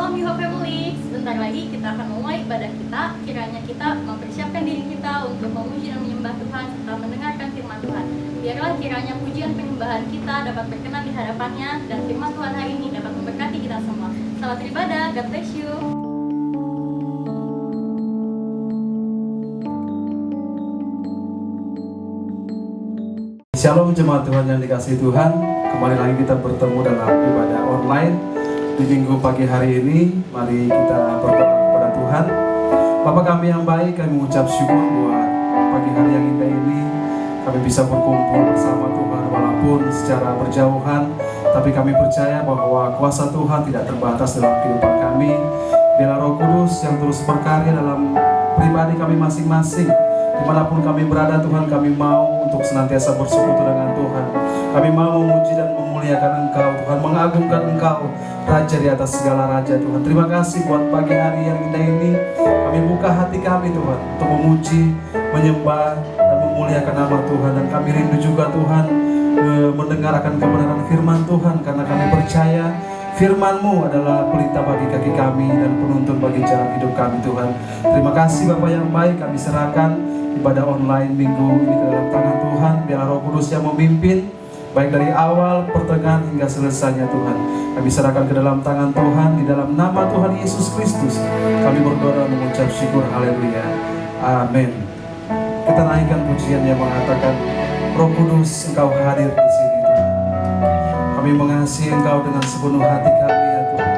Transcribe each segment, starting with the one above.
Shalom Yuho Family, sebentar lagi kita akan mulai ibadah kita. Kiranya kita mempersiapkan diri kita untuk memuji dan menyembah Tuhan serta mendengarkan firman Tuhan. Biarlah kiranya pujian penyembahan kita dapat berkenan di hadapannya dan firman Tuhan hari ini dapat memberkati kita semua. Selamat beribadah, God bless you. Shalom jemaat Tuhan yang dikasihi Tuhan. Kembali lagi kita bertemu dalam ibadah online di minggu pagi hari ini. Mari kita berdoa kepada Tuhan. Bapa kami yang baik, kami mengucap syukur buat pagi hari yang indah ini. Kami bisa berkumpul bersama Tuhan walaupun secara berjauhan, tapi kami percaya bahwa kuasa Tuhan tidak terbatas dalam kehidupan kami. Biarlah Roh Kudus yang terus berkarya dalam pribadi kami masing-masing. Dimanapun kami berada Tuhan, kami mau untuk senantiasa bersekutu dengan Tuhan. Kami mau memuji dan memuliakan Engkau Tuhan, mengagungkan Engkau Raja di atas segala Raja Tuhan. Terima kasih buat pagi hari yang indah ini. Kami buka hati kami Tuhan untuk memuji, menyembah dan memuliakan nama Tuhan. Dan kami rindu juga Tuhan mendengar akan kebenaran firman Tuhan, karena kami percaya firman-Mu adalah pelita bagi kaki kami dan penuntun bagi jalan hidup kami Tuhan. Terima kasih Bapa yang baik, kami serahkan ibadah online minggu ini ke dalam tangan Tuhan. Biar Roh Kudus yang memimpin, baik dari awal, pertengahan hingga selesainya Tuhan. Kami serahkan ke dalam tangan Tuhan, di dalam nama Tuhan Yesus Kristus kami berdoa mengucap syukur, haleluya, amin. Kita naikkan pujian yang mengatakan, Roh Kudus Engkau hadir di sini Tuhan. Kami mengasihi Engkau dengan sepenuh hati kami ya Tuhan.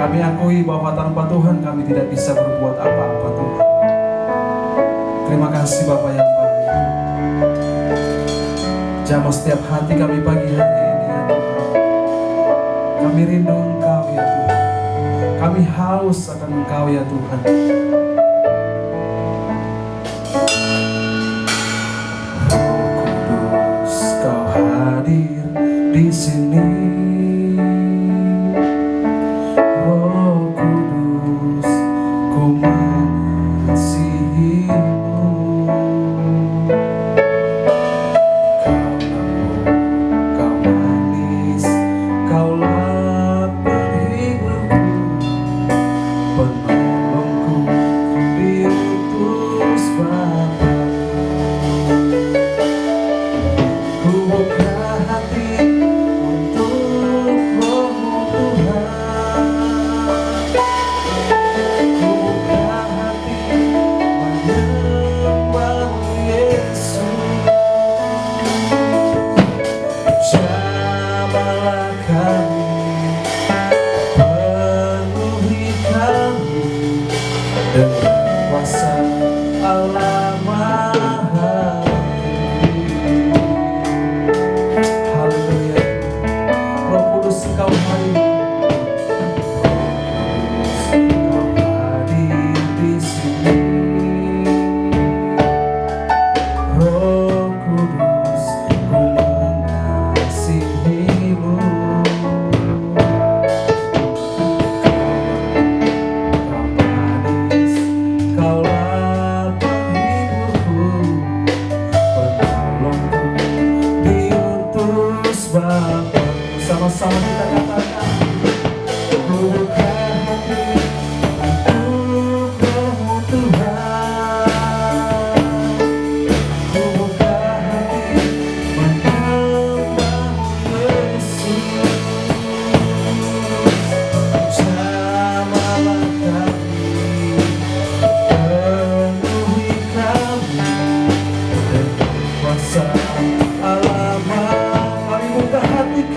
Kami akui bahwa tanpa Tuhan kami tidak bisa berbuat apa-apa Tuhan. Terima kasih Bapa yang baik. Jamah setiap hati kami pagi hari ini ya Tuhan. Kami rindu Engkau ya Tuhan. Kami haus akan Engkau ya Tuhan. Roh Kudus Kau hadir di sini. Roh Kudus Ku mengasihi.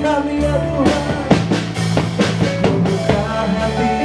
Kami ya Tuhan, buka hati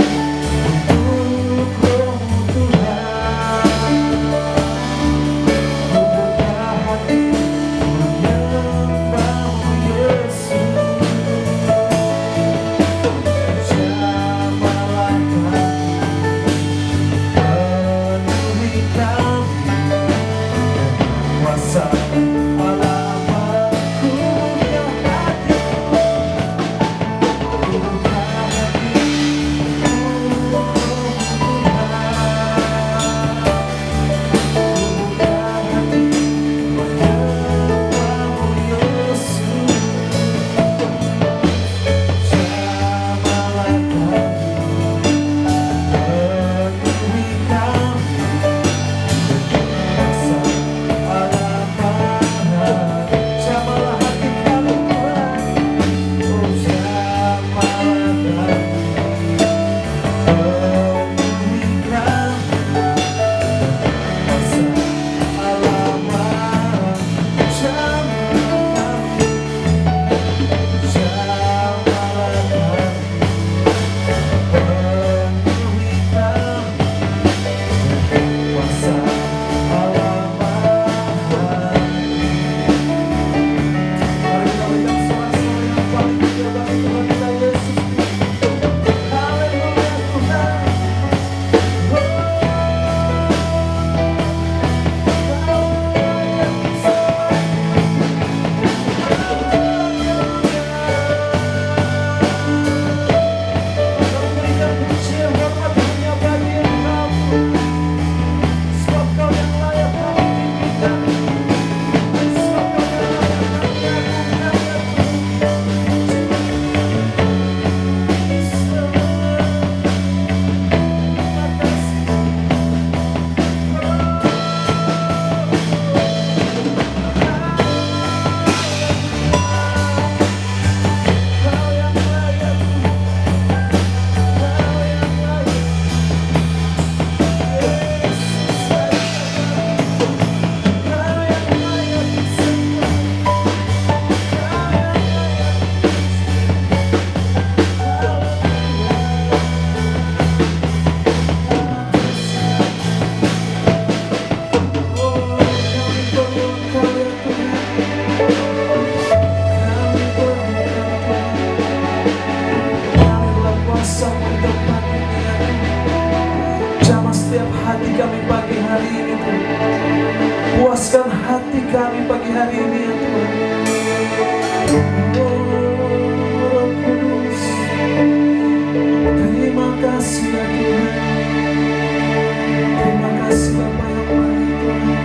kami pagi hari ini ya Tuhan. Oh, Roh Kudus, terima kasih ya Tuhan. Terima kasih Bapa yang baik Tuhan.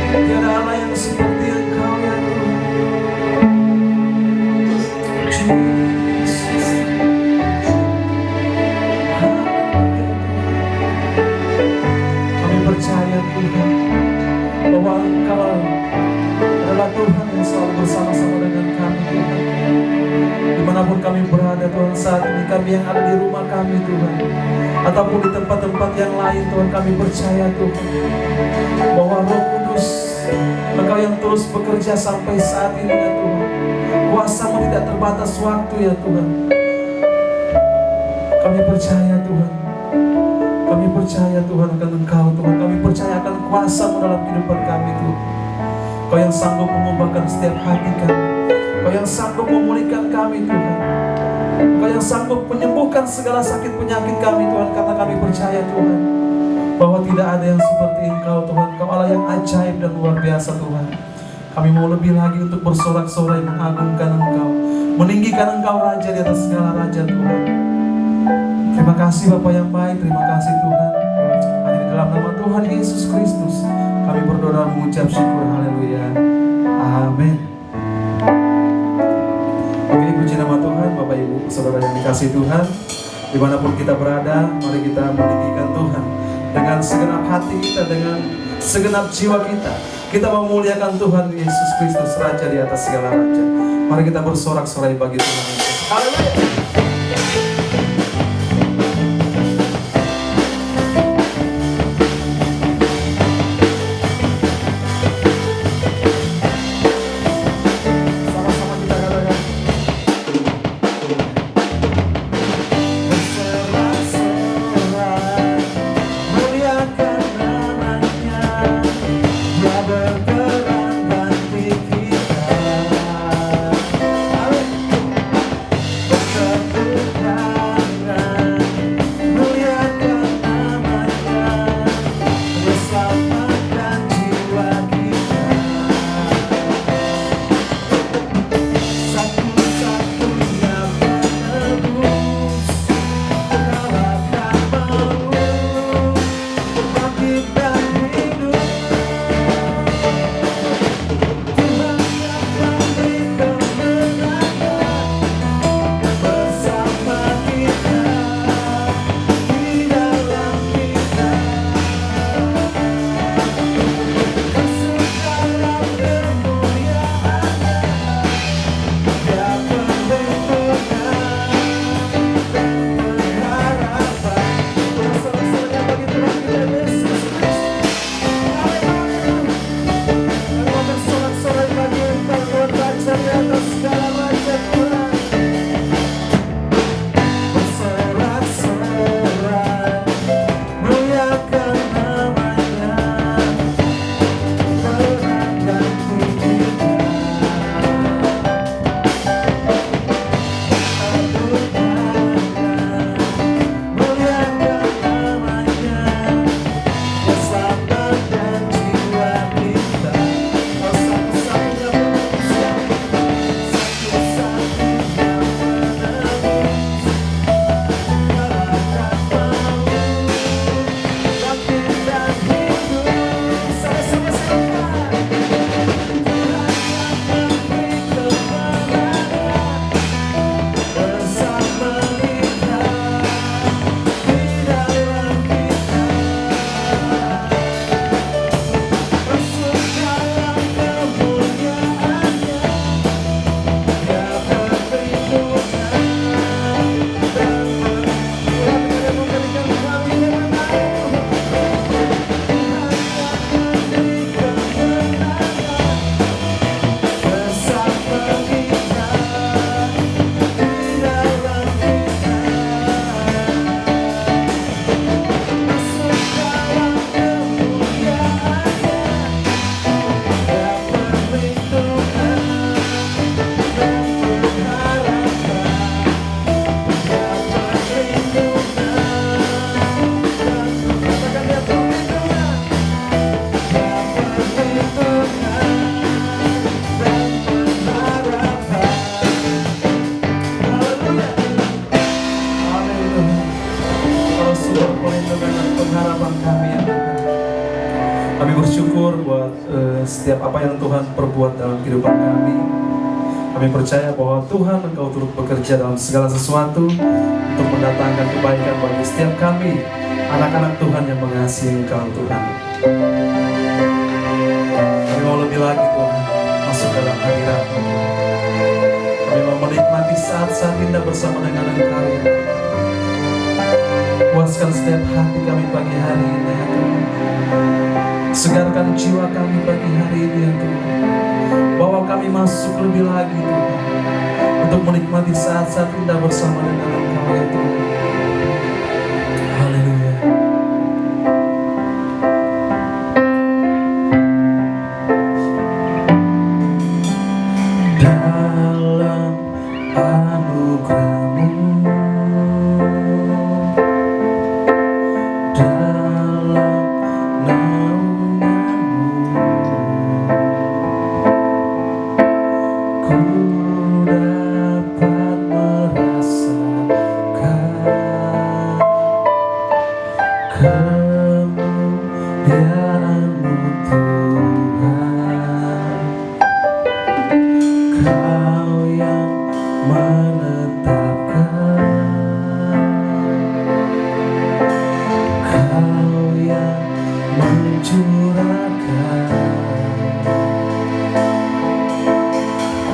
Tiada Allah yang seperti Engkau ya Tuhan. Jesus. Kami percaya Tuhan bahwa Engkau adalah Tuhan yang selalu bersama-sama dengan kami Tuhan. Dimanapun kami berada Tuhan saat ini, kami yang ada di rumah kami Tuhan, ataupun di tempat-tempat yang lain Tuhan, kami percaya Tuhan bahwa Roh Kudus Engkau yang terus bekerja sampai saat ini ya Tuhan. Kuasa-Mu tidak terbatas waktu ya Tuhan. Kami percaya Tuhan. Kami percaya Tuhan akan Engkau Tuhan. Kami percaya akan kuasa-Mu dalam kehidupan kami Tuhan. Kau yang sanggup mengubahkan setiap hati kami. Kau yang sanggup memulihkan kami Tuhan. Kau yang sanggup menyembuhkan segala sakit penyakit kami Tuhan. Karena kami percaya Tuhan bahwa tidak ada yang seperti Engkau Tuhan. Kau Allah yang ajaib dan luar biasa Tuhan. Kami mau lebih lagi untuk bersorak-sorai mengagungkan Engkau, meninggikan Engkau Raja di atas segala Raja Tuhan. Terima kasih Bapa yang baik, terima kasih Tuhan. Hanya di dalam nama Tuhan Yesus Kristus kami berdoa mengucap syukur, haleluya, amin. Oke, puji nama Tuhan. Bapak Ibu Saudara yang dikasihi Tuhan, dimanapun kita berada, mari kita meninggikan Tuhan dengan segenap hati kita, dengan segenap jiwa kita. Kita memuliakan Tuhan Yesus Kristus, Raja di atas segala Raja. Mari kita bersorak-sorai bagi Tuhan Yesus. Haleluya. bersyukur buat setiap apa yang Tuhan perbuat dalam kehidupan kami. Kami percaya bahwa Tuhan Engkau turut bekerja dalam segala sesuatu untuk mendatangkan kebaikan bagi setiap kami, anak-anak Tuhan yang mengasihi Engkau Tuhan. Kami mau lebih lagi Tuhan, masuk dalam hadirat-Mu. Kami mau menikmati saat-saat indah bersama dengan Engkau ya. Puaskan setiap hati kami pagi hari ini ya Tuhan. Segarkan jiwa kami pagi hari ini ya Tuhan. Bawa kami masuk lebih lagi Tuhan, untuk menikmati saat-saat indah bersama dengan Engkau ya Tuhan. Haleluya. Dalam anugerah-Mu, dalam naungan-Mu, ku dapat merasakan kemuliaan-Mu Tuhan. Kau yang menetapkan, Kau yang mencurahkan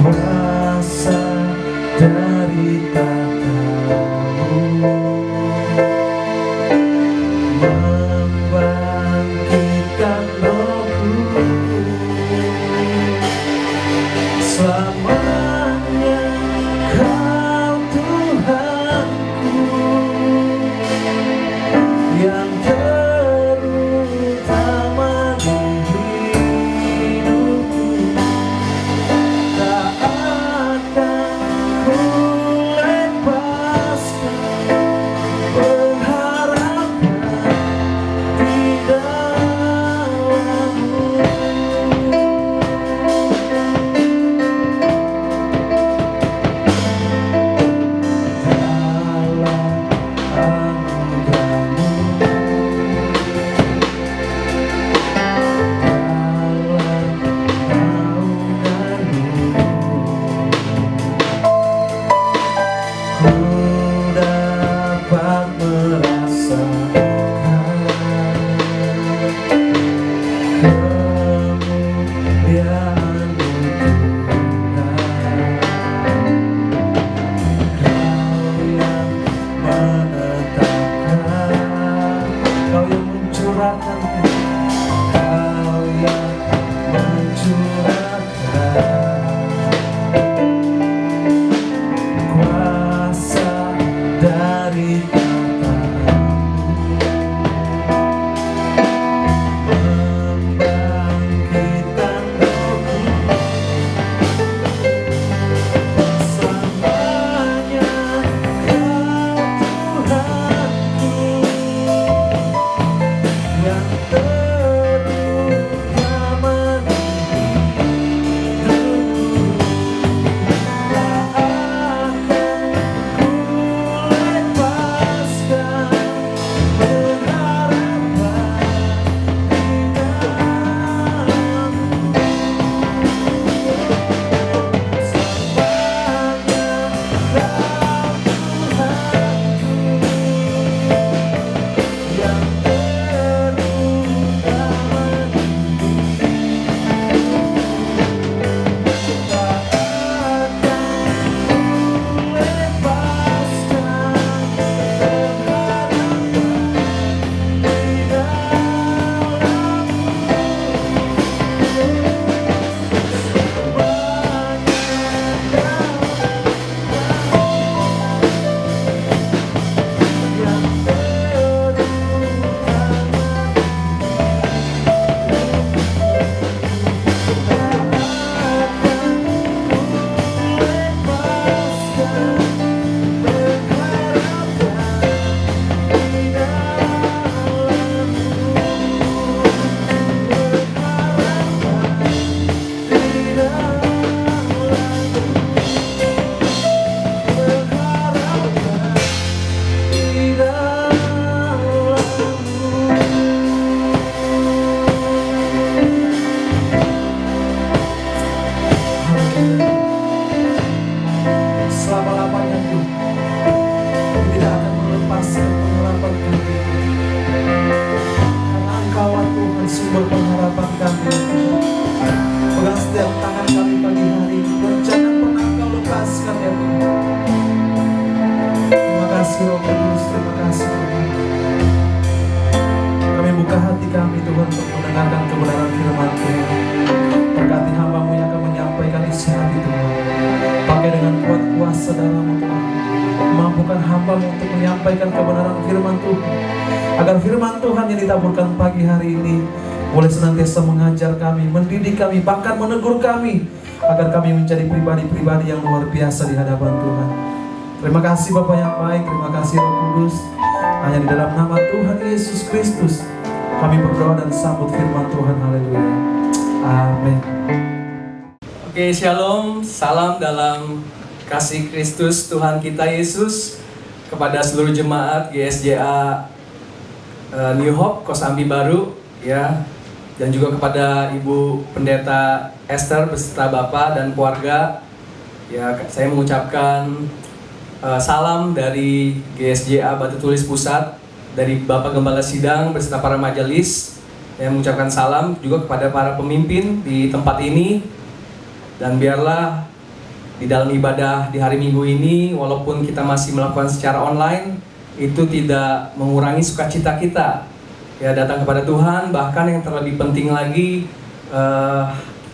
kuasa dari tahta-Mu, membangkitkan rohku. Selamanya Kau Tuhanku, yang terutama di hidupku. Tak akan ku lepaskan pengharapan di dalam-Mu. terima kasih Tuhan. Kami buka hati kami Tuhan untuk mendengarkan kebenaran firman Tuhan. Berkati hamba-Mu yang akan menyampaikan isi hati Tuhan. Pakai dengan kuat kuasa dalam-Mu Tuhan. Mampukan hamba-Mu untuk menyampaikan kebenaran firman Tuhan. Agar firman Tuhan yang ditaburkan pagi hari ini boleh senantiasa mengajar kami, mendidik kami, bahkan menegur kami, agar kami menjadi pribadi-pribadi yang luar biasa di hadapan Tuhan. Terima kasih Bapa yang baik, terima kasih Roh Kudus. Hanya di dalam nama Tuhan Yesus Kristus kami berdoa dan sambut firman Tuhan. Haleluya. Amin. Oke, shalom, salam dalam kasih Kristus Tuhan kita Yesus kepada seluruh jemaat GSJA New Hope Kosambi Baru, ya, dan juga kepada Ibu Pendeta Esther beserta Bapak dan keluarga. Ya, saya mengucapkan salam dari GSJA Batu Tulis Pusat, dari Bapak Gembala Sidang beserta para majelis. Saya mengucapkan salam juga kepada para pemimpin di tempat ini. Dan biarlah di dalam ibadah di hari Minggu ini, walaupun kita masih melakukan secara online, itu tidak mengurangi sukacita kita ya datang kepada Tuhan. Bahkan yang terlebih penting lagi,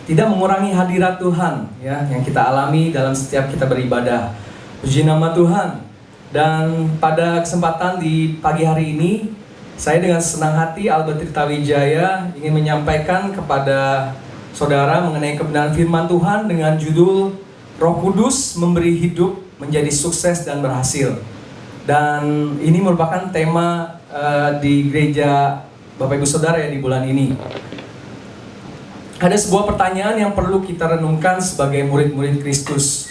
tidak mengurangi hadirat Tuhan ya yang kita alami dalam setiap kita beribadah. Puji nama Tuhan. Dan pada kesempatan di pagi hari ini, saya dengan senang hati Albert Tirtawijaya ingin menyampaikan kepada saudara mengenai kebenaran firman Tuhan dengan judul Roh Kudus memberi hidup menjadi sukses dan berhasil. Dan ini merupakan tema di gereja Bapak Ibu Saudara ya di bulan ini. Ada sebuah pertanyaan yang perlu kita renungkan sebagai murid-murid Kristus.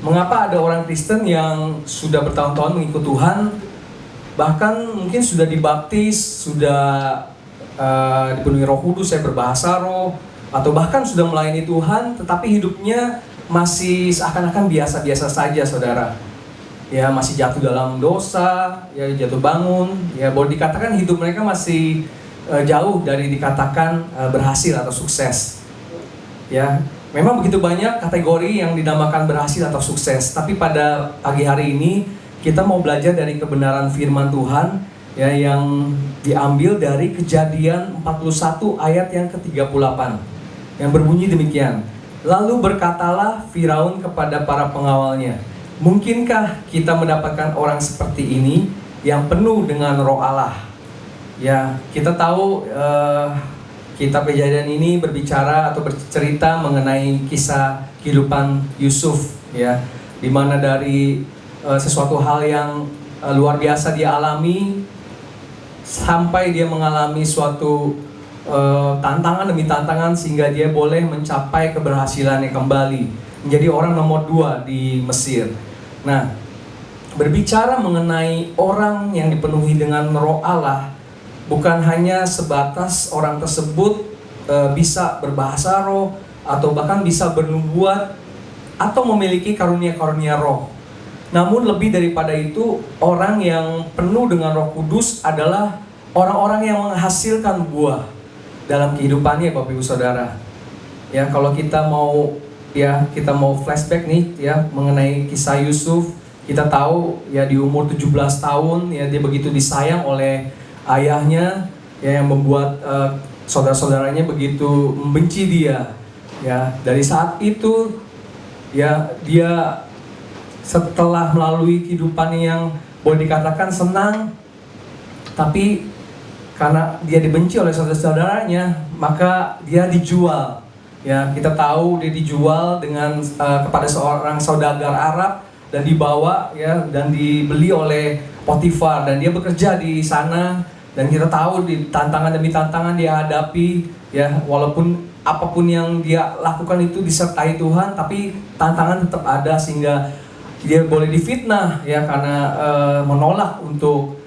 Mengapa ada orang Kristen yang sudah bertahun-tahun mengikut Tuhan, bahkan mungkin sudah dibaptis, sudah dipenuhi Roh Kudus, saya berbahasa roh, atau bahkan sudah melayani Tuhan, tetapi hidupnya masih seakan-akan biasa-biasa saja, saudara. Ya, masih jatuh dalam dosa, ya jatuh bangun, ya boleh dikatakan hidup mereka masih jauh dari dikatakan berhasil atau sukses. Ya, memang begitu banyak kategori yang dinamakan berhasil atau sukses. Tapi pada pagi hari ini kita mau belajar dari kebenaran firman Tuhan ya yang diambil dari Kejadian 41 ayat yang ke-38 yang berbunyi demikian. Lalu berkatalah Firaun kepada para pengawalnya, mungkinkah kita mendapatkan orang seperti ini yang penuh dengan roh Allah? Ya, kita tahu kitab Kejadian ini berbicara atau bercerita mengenai kisah kehidupan Yusuf, ya, di mana dari sesuatu hal yang luar biasa dia alami sampai dia mengalami suatu tantangan demi tantangan sehingga dia boleh mencapai keberhasilannya kembali menjadi orang nomor 2 di Mesir. Nah, berbicara mengenai orang yang dipenuhi dengan roh Allah, bukan hanya sebatas orang tersebut bisa berbahasa roh atau bahkan bisa bernubuat atau memiliki karunia-karunia roh. Namun lebih daripada itu, orang yang penuh dengan Roh Kudus adalah orang-orang yang menghasilkan buah dalam kehidupannya, Bapak Ibu Saudara. Ya, kalau kita mau flashback nih ya mengenai kisah Yusuf, kita tahu ya di umur 17 tahun ya dia begitu disayang oleh ayahnya ya yang membuat saudara-saudaranya begitu membenci dia. Ya, dari saat itu ya dia setelah melalui kehidupan yang boleh dikatakan senang, tapi karena dia dibenci oleh saudara-saudaranya, maka dia dijual. Ya, kita tahu dia dijual dengan kepada seorang saudagar Arab dan dibawa ya dan dibeli oleh Potifar dan dia bekerja di sana. Dan kita tahu di tantangan demi tantangan dia hadapi ya, walaupun apapun yang dia lakukan itu disertai Tuhan, tapi tantangan tetap ada sehingga dia boleh difitnah ya karena menolak untuk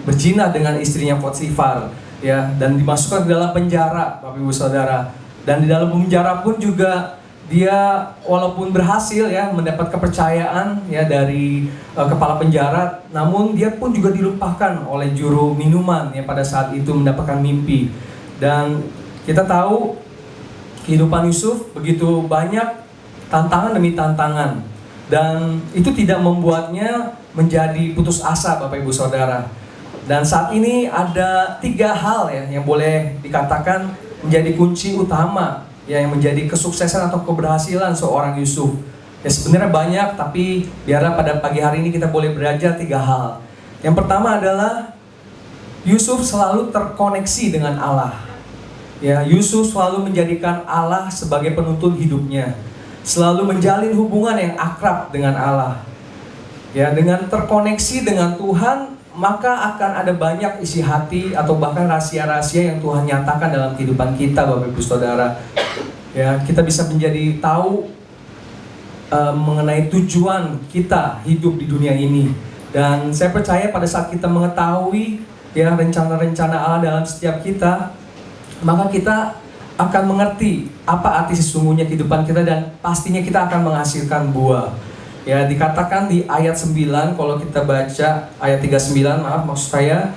berzina dengan istrinya Potifar ya, dan dimasukkan ke dalam penjara, Bapak Ibu Saudara. Dan di dalam penjara pun juga dia walaupun berhasil ya mendapat kepercayaan ya dari kepala penjara, namun dia pun juga dilupakan oleh juru minuman ya pada saat itu mendapatkan mimpi. Dan kita tahu kehidupan Yusuf begitu banyak tantangan demi tantangan. Dan itu tidak membuatnya menjadi putus asa, Bapak Ibu Saudara. Dan saat ini ada 3 hal ya yang boleh dikatakan menjadi kunci utama ya, yang menjadi kesuksesan atau keberhasilan seorang Yusuf. Ya sebenarnya banyak, tapi biarlah pada pagi hari ini kita boleh belajar 3 hal. Yang pertama adalah Yusuf selalu terkoneksi dengan Allah. Ya, Yusuf selalu menjadikan Allah sebagai penuntun hidupnya. Selalu menjalin hubungan yang akrab dengan Allah. Ya, dengan terkoneksi dengan Tuhan, maka akan ada banyak isi hati atau bahkan rahasia-rahasia yang Tuhan nyatakan dalam kehidupan kita, Bapak Ibu Saudara. Ya, kita bisa menjadi tahu mengenai tujuan kita hidup di dunia ini. Dan saya percaya pada saat kita mengetahui ya rencana-rencana Allah dalam setiap kita, maka kita akan mengerti apa arti sesungguhnya kehidupan kita, dan pastinya kita akan menghasilkan buah. Ya, dikatakan di ayat 9, kalau kita baca ayat 39, maksud saya,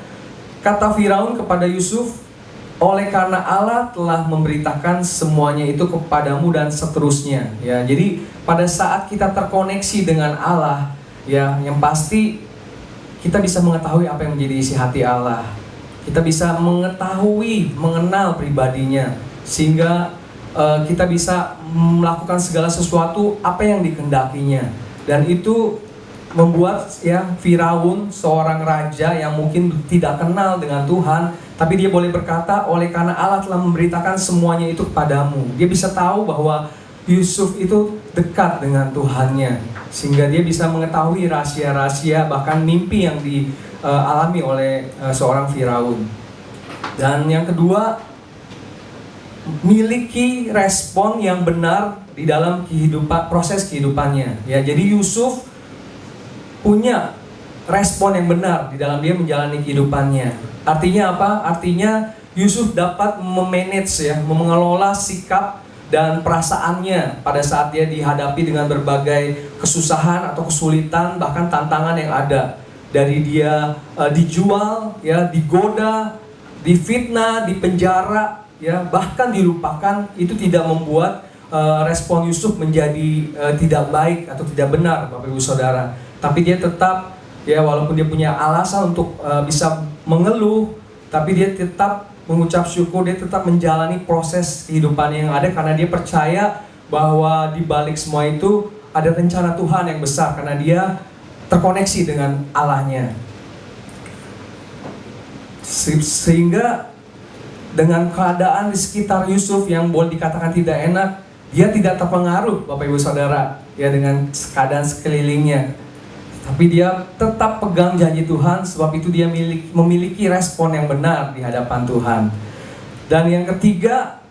kata Firaun kepada Yusuf, oleh karena Allah telah memberitakan semuanya itu kepadamu, dan seterusnya. Ya, jadi pada saat kita terkoneksi dengan Allah, ya, yang pasti kita bisa mengetahui apa yang menjadi isi hati Allah. Kita bisa mengetahui, mengenal pribadinya, sehingga kita bisa melakukan segala sesuatu apa yang dikehendakinya. Dan itu membuat ya Firaun, seorang raja yang mungkin tidak kenal dengan Tuhan, tapi dia boleh berkata, oleh karena Allah telah memberitakan semuanya itu kepadamu. Dia bisa tahu bahwa Yusuf itu dekat dengan Tuhannya, sehingga dia bisa mengetahui rahasia-rahasia, bahkan mimpi yang dialami oleh seorang Firaun. Dan yang kedua, miliki respon yang benar di dalam proses kehidupannya. Ya, jadi Yusuf punya respon yang benar di dalam dia menjalani kehidupannya. Artinya apa? Artinya Yusuf dapat memanage ya, mengelola sikap dan perasaannya pada saat dia dihadapi dengan berbagai kesusahan atau kesulitan, bahkan tantangan yang ada. Dari dia dijual, ya, digoda, difitnah, dipenjara, ya, bahkan dilupakan, itu tidak membuat respon Yusuf menjadi tidak baik atau tidak benar, Bapak Ibu Saudara. Tapi dia tetap, ya, walaupun dia punya alasan untuk bisa mengeluh, tapi dia tetap mengucap syukur, dia tetap menjalani proses kehidupan yang ada, karena dia percaya bahwa di balik semua itu ada rencana Tuhan yang besar, karena dia terkoneksi dengan Allahnya. Sehingga dengan keadaan di sekitar Yusuf yang boleh dikatakan tidak enak, dia tidak terpengaruh, Bapak Ibu Saudara, ya, dengan keadaan sekelilingnya. Tapi dia tetap pegang janji Tuhan, sebab itu dia memiliki respon yang benar di hadapan Tuhan. Dan yang ketiga,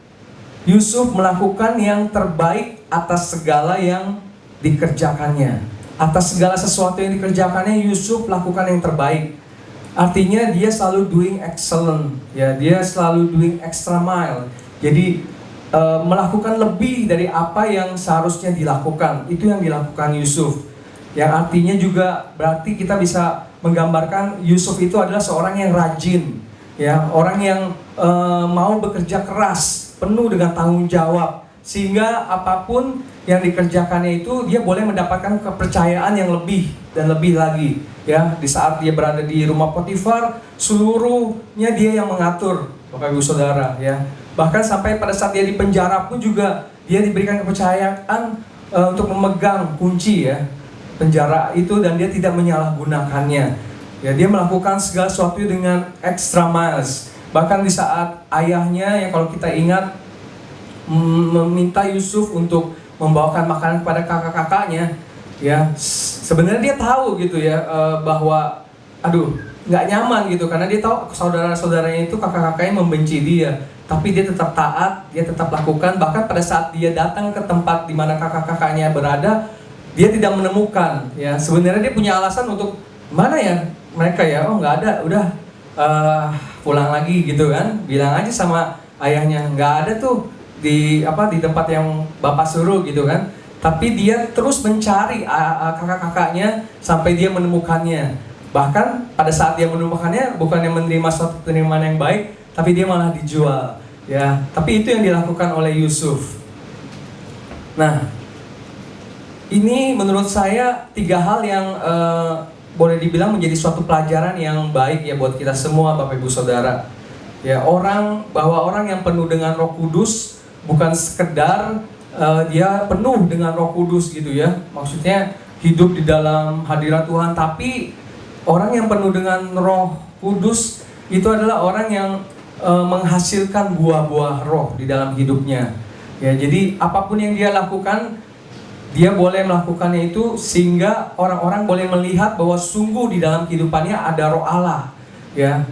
Yusuf melakukan yang terbaik atas segala yang dikerjakannya. Atas segala sesuatu yang dikerjakannya, Yusuf lakukan yang terbaik. Artinya dia selalu doing excellent, ya, dia selalu doing extra mile. Jadi melakukan lebih dari apa yang seharusnya dilakukan. Itu yang dilakukan Yusuf. Yang artinya juga berarti kita bisa menggambarkan Yusuf itu adalah seorang yang rajin, ya, orang yang mau bekerja keras, penuh dengan tanggung jawab, sehingga apapun yang dikerjakannya itu dia boleh mendapatkan kepercayaan yang lebih dan lebih lagi. Ya, di saat dia berada di rumah Potifar, seluruhnya dia yang mengatur, Bapak Ibu Saudara, ya. Bahkan sampai pada saat dia di penjara pun juga dia diberikan kepercayaan untuk memegang kunci, ya, penjara itu, dan dia tidak menyalahgunakannya. Ya, dia melakukan segala sesuatu dengan extra miles. Bahkan di saat ayahnya, yang kalau kita ingat, meminta Yusuf untuk membawakan makanan kepada kakak-kakaknya, ya, sebenarnya dia tahu gitu ya, bahwa aduh, nggak nyaman gitu, karena dia tahu saudara-saudaranya itu, kakak-kakaknya membenci dia. Tapi dia tetap taat, dia tetap lakukan. Bahkan pada saat dia datang ke tempat di mana kakak-kakaknya berada, dia tidak menemukan. Ya, sebenarnya dia punya alasan untuk mana ya mereka ya, oh nggak ada, udah pulang lagi gitu kan. Bilang aja sama ayahnya, nggak ada tuh di tempat yang bapak suruh gitu kan. Tapi dia terus mencari kakak-kakaknya sampai dia menemukannya. Bahkan pada saat dia menemukannya, bukannya menerima suatu penerimaan yang baik, tapi dia malah dijual, ya. Tapi itu yang dilakukan oleh Yusuf. Nah, Ini menurut saya 3 hal yang boleh dibilang menjadi suatu pelajaran yang baik ya buat kita semua, Bapak Ibu Saudara. Ya, bahwa orang yang penuh dengan Roh Kudus bukan sekedar dia penuh dengan Roh Kudus gitu ya. Maksudnya hidup di dalam hadirat Tuhan, tapi orang yang penuh dengan Roh Kudus itu adalah orang yang menghasilkan buah-buah roh di dalam hidupnya. Ya, jadi apapun yang dia lakukan, dia boleh melakukannya itu sehingga orang-orang boleh melihat bahwa sungguh di dalam kehidupannya ada Roh Allah. Ya,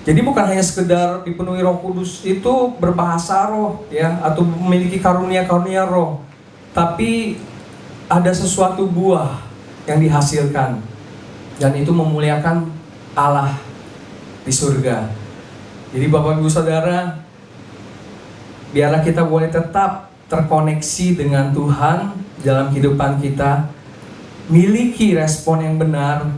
jadi bukan hanya sekedar dipenuhi Roh Kudus itu berbahasa roh ya atau memiliki karunia-karunia roh, tapi ada sesuatu buah yang dihasilkan dan itu memuliakan Allah di surga. Jadi Bapak Ibu Saudara, biarlah kita boleh tetap terkoneksi dengan Tuhan dalam kehidupan kita, miliki respon yang benar,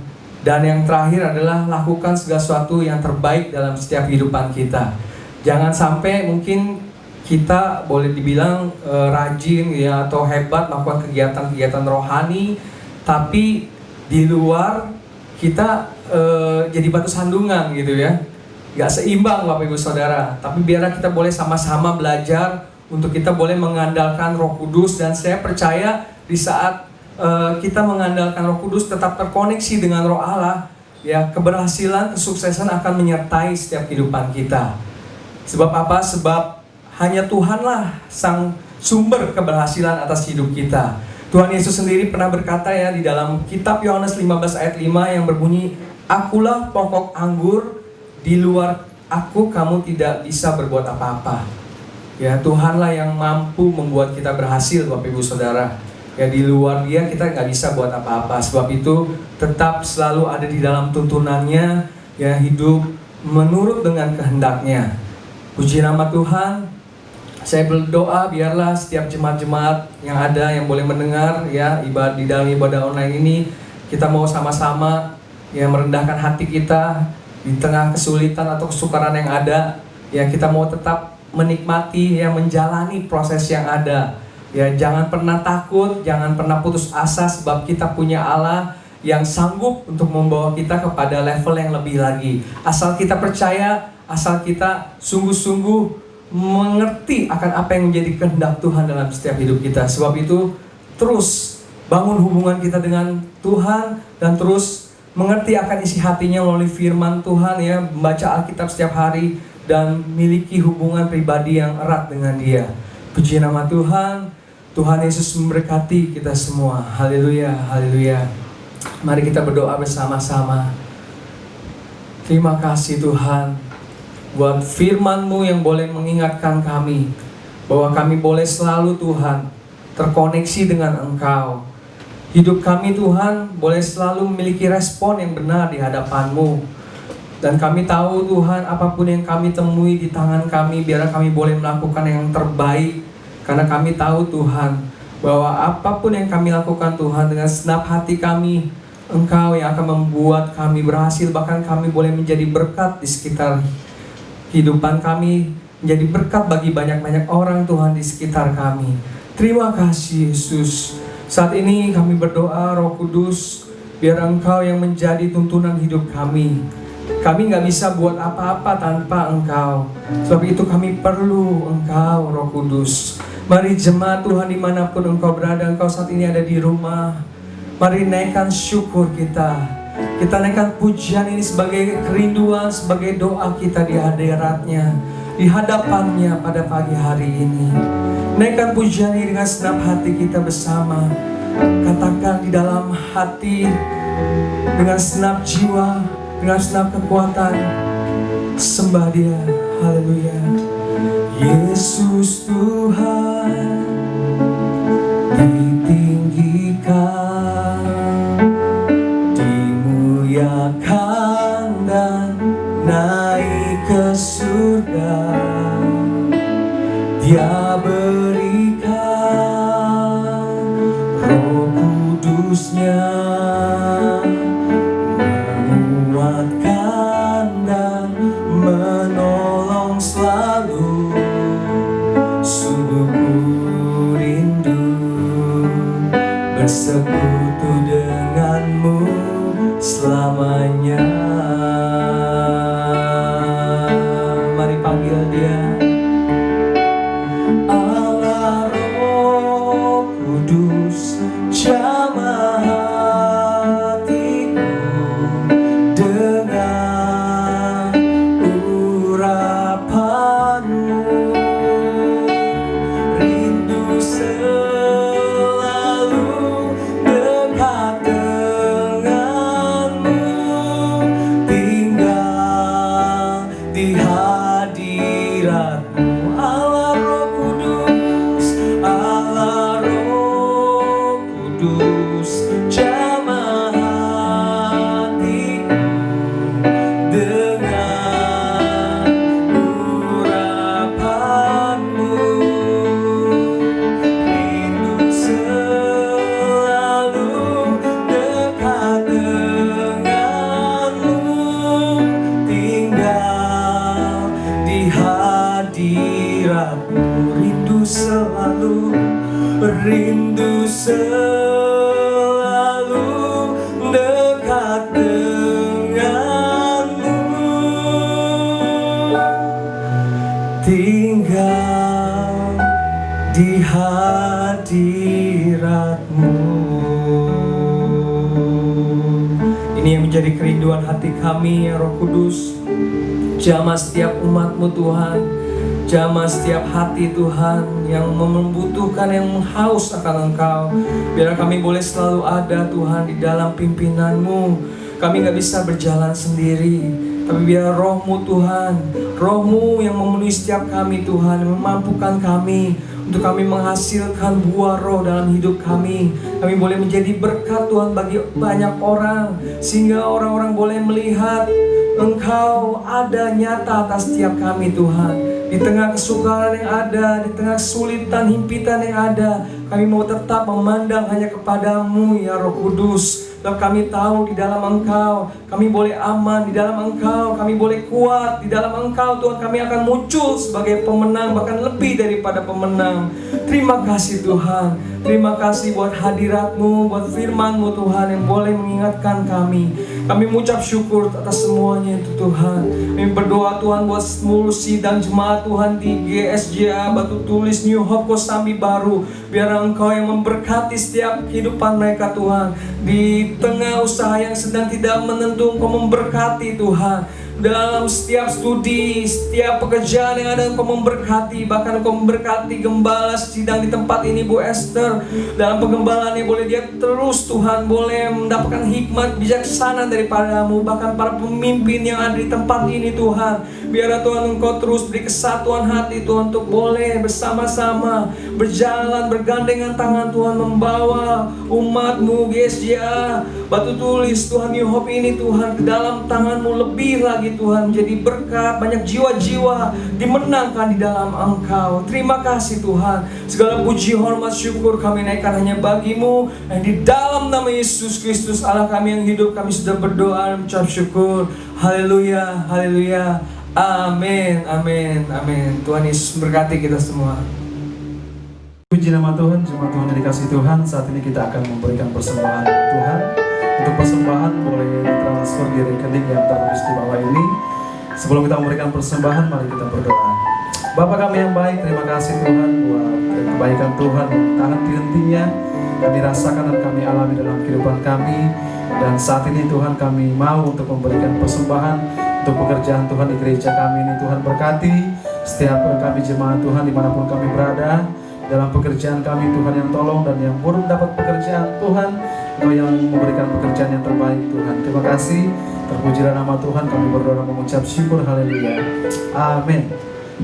dan yang terakhir adalah lakukan segala sesuatu yang terbaik dalam setiap kehidupan kita. Jangan sampai mungkin kita boleh dibilang rajin ya atau hebat melakukan kegiatan-kegiatan rohani, tapi di luar kita jadi batu sandungan gitu ya. Gak seimbang Bapak Ibu Saudara. Tapi biarlah kita boleh sama-sama belajar untuk kita boleh mengandalkan Roh Kudus. Dan saya percaya di saat kita mengandalkan Roh Kudus tetap terkoneksi dengan Roh Allah, ya keberhasilan, kesuksesan akan menyertai setiap kehidupan kita. Sebab apa? Sebab hanya Tuhanlah sang sumber keberhasilan atas hidup kita. Tuhan Yesus sendiri pernah berkata ya di dalam kitab Yohanes 15 ayat 5 yang berbunyi, "Akulah pokok anggur, di luar aku kamu tidak bisa berbuat apa-apa." Ya, Tuhanlah yang mampu membuat kita berhasil Bapak Ibu Saudara. Ya, di luar Dia kita nggak bisa buat apa-apa. Sebab itu tetap selalu ada di dalam tuntunannya, ya hidup menurut dengan kehendaknya. Puji nama Tuhan. Saya berdoa biarlah setiap jemaat-jemaat yang ada yang boleh mendengar ya di dalam ibadah online ini, kita mau sama-sama ya merendahkan hati kita di tengah kesulitan atau kesukaran yang ada, ya kita mau tetap menikmati ya menjalani proses yang ada. Ya jangan pernah takut, jangan pernah putus asa sebab kita punya Allah yang sanggup untuk membawa kita kepada level yang lebih lagi. Asal kita percaya, asal kita sungguh-sungguh mengerti akan apa yang menjadi kehendak Tuhan dalam setiap hidup kita. Sebab itu terus bangun hubungan kita dengan Tuhan dan terus mengerti akan isi hatinya melalui firman Tuhan ya, membaca Alkitab setiap hari dan miliki hubungan pribadi yang erat dengan Dia. Puji nama Tuhan. Tuhan Yesus memberkati kita semua. Haleluya, haleluya. Mari kita berdoa bersama-sama. Terima kasih Tuhan buat firman-Mu yang boleh mengingatkan kami bahwa kami boleh selalu Tuhan terkoneksi dengan Engkau. Hidup kami Tuhan boleh selalu memiliki respon yang benar di hadapan-Mu. Dan kami tahu Tuhan apapun yang kami temui di tangan kami, biarlah kami boleh melakukan yang terbaik. Karena kami tahu Tuhan bahwa apapun yang kami lakukan Tuhan dengan segenap hati kami, Engkau yang akan membuat kami berhasil. Bahkan kami boleh menjadi berkat di sekitar kehidupan kami, menjadi berkat bagi banyak-banyak orang Tuhan di sekitar kami. Terima kasih Yesus. Saat ini kami berdoa Roh Kudus, biar Engkau yang menjadi tuntunan hidup kami. Kami gak bisa buat apa-apa tanpa Engkau. Sebab itu kami perlu Engkau Roh Kudus. Mari jemaat Tuhan dimanapun Engkau berada, Engkau saat ini ada di rumah. Mari naikkan syukur kita. Kita naikkan pujian ini sebagai kerinduan, sebagai doa kita di hadirat-Nya, di hadapan-Nya pada pagi hari ini. Naikkan pujian ini dengan segenap hati kita bersama. Katakan di dalam hati, dengan segenap jiwa, dengan segenap kekuatan, sembah Dia. Haleluya. Yesus Tuhan ditinggikan, dimuliakan dan naik ke surga. Dia berikan Roh Kudus-Nya, menguatkan dan menolong selalu. Sungguh ku rindu bersama Mari panggil Dia. Allah Roh Kudus, jamah hatiku dengan urapanmu. Rindu selalu dekat denganmu, tinggal di hadiratmu. Allah Roh Kudus, Allah Roh Kudus, jamah hatiku dengan urapanmu. Rindu selalu dekat denganmu, tinggal di hadiratmu. Rindu selalu dekat denganmu, tinggal di hadiratmu. Ini yang menjadi kerinduan hati kami, ya Roh Kudus. Jamah setiap umat-Mu Tuhan, jamah setiap hati Tuhan yang membutuhkan, yang haus akan Engkau. Biar kami boleh selalu ada Tuhan di dalam pimpinan-Mu. Kami gak bisa berjalan sendiri, tapi biar Roh-Mu Tuhan, Roh-Mu yang memenuhi setiap kami Tuhan, yang memampukan kami untuk kami menghasilkan buah roh dalam hidup kami. Kami boleh menjadi berkat Tuhan bagi banyak orang, sehingga orang-orang boleh melihat Engkau ada nyata atas setiap kami Tuhan. Di tengah kesukaran yang ada, di tengah kesulitan, himpitan yang ada, kami mau tetap memandang hanya kepadamu, ya Roh Kudus. Dan kami tahu di dalam Engkau, kami boleh aman di dalam Engkau, kami boleh kuat di dalam Engkau Tuhan. Kami akan muncul sebagai pemenang, bahkan lebih daripada pemenang. Terima kasih Tuhan, terima kasih buat hadirat-Mu, buat firman-Mu Tuhan yang boleh mengingatkan kami. Kami mengucap syukur atas semuanya itu Tuhan. Kami berdoa Tuhan buat seluruh sidang jemaat Tuhan di GSJA Batu Tulis New Hope Kosambi Baru. Biar Engkau yang memberkati setiap kehidupan mereka Tuhan. Di tengah usaha yang sedang tidak menentu, Engkau memberkati Tuhan. Dalam setiap studi, setiap pekerjaan yang ada, Engkau memberkati. Bahkan Engkau memberkati gembala sidang di tempat ini, Bu Esther. Dalam penggembalaannya boleh dia terus Tuhan, boleh mendapatkan hikmat bijaksana daripada-Mu. Bahkan para pemimpin yang ada di tempat ini Tuhan, biarlah Tuhan Engkau terus beri kesatuan hati Tuhan, untuk boleh bersama-sama berjalan, bergandengan tangan Tuhan, membawa umat-Mu GSJA Batu Tulis Tuhan New Hope ini Tuhan ke dalam tangan-Mu lebih lagi Tuhan, menjadi berkat, banyak jiwa-jiwa dimenangkan di dalam Engkau. Terima kasih Tuhan, segala puji, hormat, syukur kami naikkan hanya bagi-Mu. Dan di dalam nama Yesus Kristus Allah kami yang hidup, kami sudah berdoa dan mengucap syukur. Haleluya, haleluya, amin, amin, amin. Tuhan Yesus memberkati kita semua. Puji nama Tuhan, jemaat Tuhan yang dikasih Tuhan. Saat ini kita akan memberikan persembahan kepada Tuhan. Untuk persembahan boleh ditransfer di rekening yang tertulis di bawah ini. Sebelum kita memberikan persembahan, mari kita berdoa. Bapa kami yang baik, terima kasih Tuhan buat kebaikan Tuhan yang tak henti-hentinya kami rasakan dan kami alami dalam kehidupan kami. Dan saat ini Tuhan kami mau untuk memberikan persembahan untuk pekerjaan Tuhan di gereja kami ini. Tuhan berkati setiap kami jemaat Tuhan dimanapun kami berada. Dalam pekerjaan kami Tuhan yang tolong, dan yang belum dapat pekerjaan Tuhan, Engkau yang memberikan pekerjaan yang terbaik Tuhan. Terima kasih, terpujilah nama Tuhan. Kami berdoa mengucap syukur, haleluya, amin.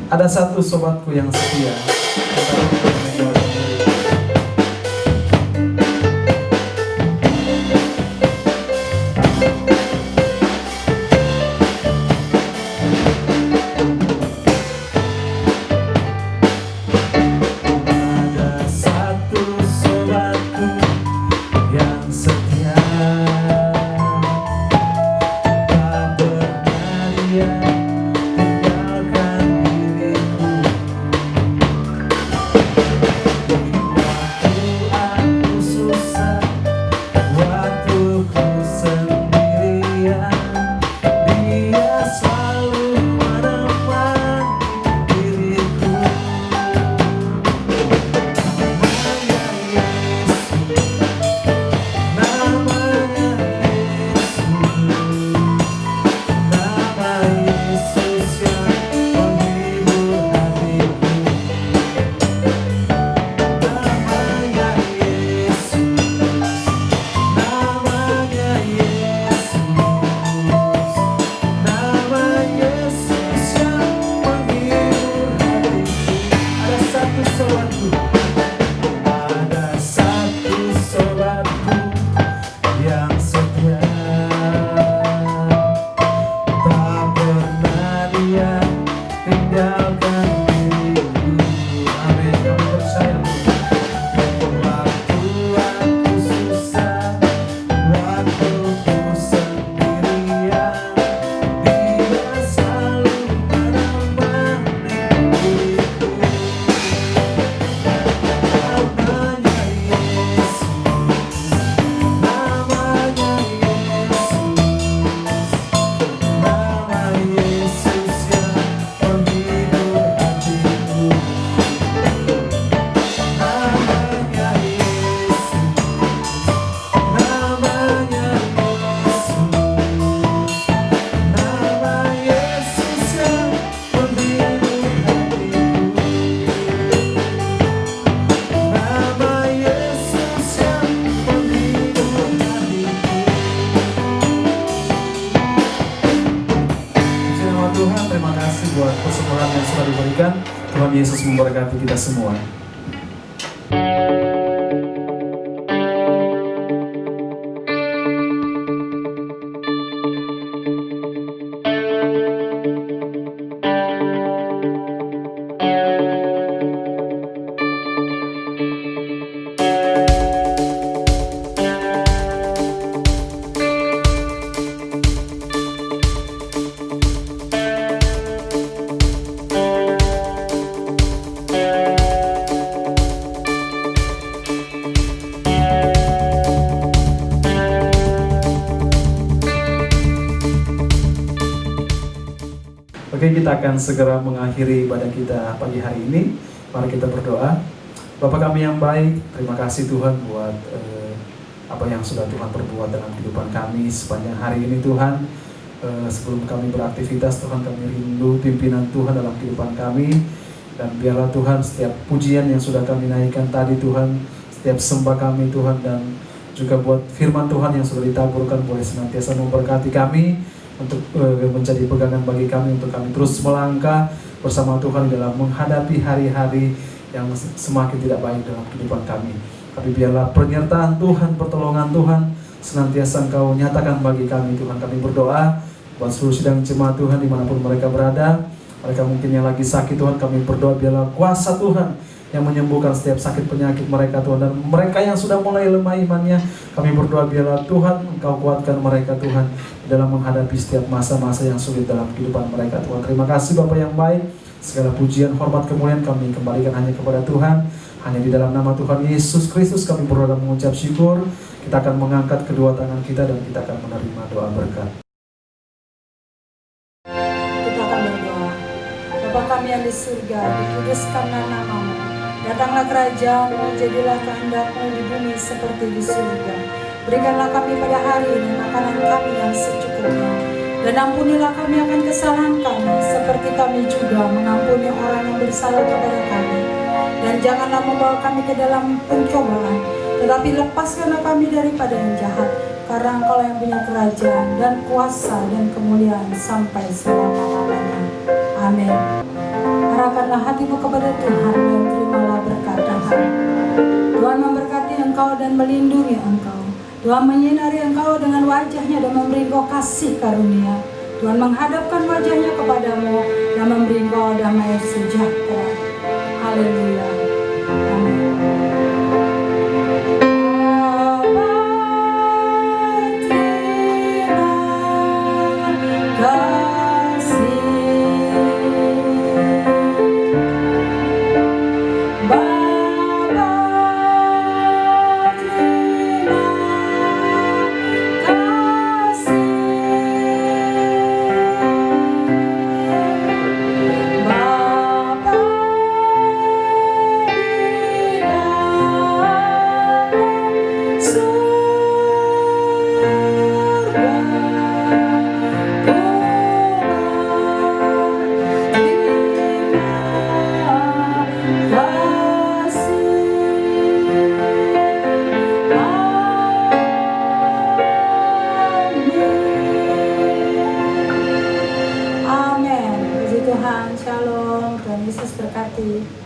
Ada satu sobatku yang setia. Tinggalkan diriku. buat persembahan yang sudah diberikan. Tuhan Yesus memberkati kita semua. Oke, kita akan segera mengakhiri ibadah kita pagi hari ini. Mari kita berdoa. Bapa kami yang baik, terima kasih Tuhan buat apa yang sudah Tuhan perbuat dalam kehidupan kami sepanjang hari ini Tuhan. Sebelum kami beraktivitas Tuhan, kami rindu pimpinan Tuhan dalam kehidupan kami. Dan biarlah Tuhan setiap pujian yang sudah kami naikkan tadi Tuhan, setiap sembah kami Tuhan, dan juga buat firman Tuhan yang sudah ditaburkan boleh senantiasa memberkati kami, untuk menjadi pegangan bagi kami, untuk kami terus melangkah bersama Tuhan dalam menghadapi hari-hari yang semakin tidak baik dalam kehidupan kami. Tapi biarlah penyertaan Tuhan, pertolongan Tuhan senantiasa Engkau nyatakan bagi kami Tuhan. Kami berdoa buat seluruh sidang jemaat Tuhan dimanapun mereka berada. Mereka mungkin yang lagi sakit Tuhan, kami berdoa biarlah kuasa Tuhan yang menyembuhkan setiap sakit penyakit mereka Tuhan. Dan mereka yang sudah mulai lemah imannya, kami berdoa biarlah Tuhan Engkau kuatkan mereka Tuhan dalam menghadapi setiap masa-masa yang sulit dalam kehidupan mereka Tuhan. Terima kasih Bapa yang baik. Segala pujian, hormat, kemuliaan kami kembalikan hanya kepada Tuhan. Hanya di dalam nama Tuhan Yesus Kristus kami berdoa dan mengucap syukur. Kita akan mengangkat kedua tangan kita dan kita akan menerima doa berkat. Kita akan berdoa. Bapa kami yang di surga, dikuduskanlah nama-Mu. Datanglah kerajaan-Mu, jadilah kehendak-Mu di bumi seperti di surga. Berikanlah kami pada hari ini makanan kami yang secukupnya. Dan ampunilah kami akan kesalahan kami, seperti kami juga mengampuni orang yang bersalah kepada kami. Dan janganlah membawa kami ke dalam pencobaan, tetapi lepaskanlah kami daripada yang jahat. Karena Engkau yang punya kerajaan dan kuasa dan kemuliaan sampai selama-lamanya. Amin. Arahkanlah hatimu kepada Tuhan dan terimalah berkat Tuhan. Tuhan memberkati engkau dan melindungi engkau. Tuhan menyinari engkau dengan wajahnya dan memberi engkau kasih karunia. Tuhan menghadapkan wajahnya kepadamu dan memberi engkau damai sejahtera. Haleluya. Amin. Tuhan, shalom, Tuhan Yesus berkati.